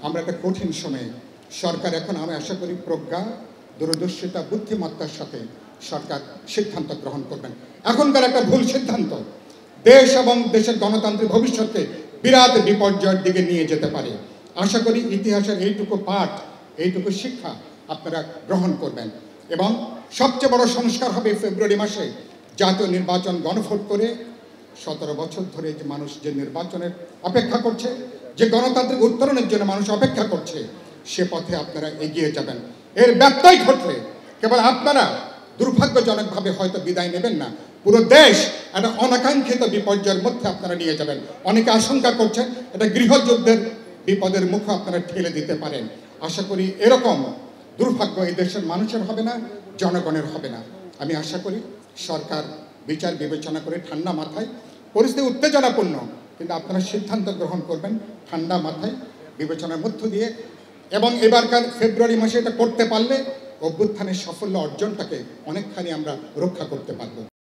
আমরা একটা কঠিন সময়ে সরকার এখন আমি আশা করি প্রজ্ঞা, দূরদর্শিতা, বুদ্ধিমত্তার সাথে সরকার সিদ্ধান্ত গ্রহণ করবেন। এখনকার একটা ভুল সিদ্ধান্ত দেশ এবং দেশের গণতান্ত্রিক ভবিষ্যৎকে বিরাট বিপর্যয়ের দিকে নিয়ে যেতে পারে। আশা করি ইতিহাসের এইটুকু পাঠ, এইটুকু শিক্ষা আপনারা গ্রহণ করবেন। এবং সবচেয়ে বড় সংস্কার হবে ফেব্রুয়ারি মাসে জাতীয় নির্বাচন গণভোট করে। 17 বছর ধরে যে মানুষ যে নির্বাচনের অপেক্ষা করছে, যে গণতান্ত্রিক উত্তরণের জন্য মানুষ অপেক্ষা করছে, সে পথে আপনারা এগিয়ে যাবেন। এর ব্যত্যয় ঘটলে কেবল আপনারা দুর্ভাগ্যজনকভাবে হয়তো বিদায় নেবেন না, পুরো দেশ একটা অনাকাঙ্ক্ষিত বিপর্যয়ের মধ্যে আপনারা নিয়ে যাবেন। অনেকে আশঙ্কা করছেন এটা গৃহযুদ্ধের বিপদের মুখে আপনারা ঠেলে দিতে পারেন। আশা করি এরকম দুর্ভাগ্য এই দেশের মানুষের হবে না, জনগণের হবে না। আমি আশা করি সরকার বিচার বিবেচনা করে ঠান্ডা মাথায়, পরিস্থিতি উত্তেজনাপূর্ণ, কিন্তু আপনারা সিদ্ধান্ত গ্রহণ করবেন ঠান্ডা মাথায় বিবেচনার মধ্য দিয়ে। এবং এবারকার ফেব্রুয়ারি মাসে এটা করতে পারলে অভ্যুত্থানের সাফল্য অর্জনটাকে অনেকখানি আমরা রক্ষা করতে পারব।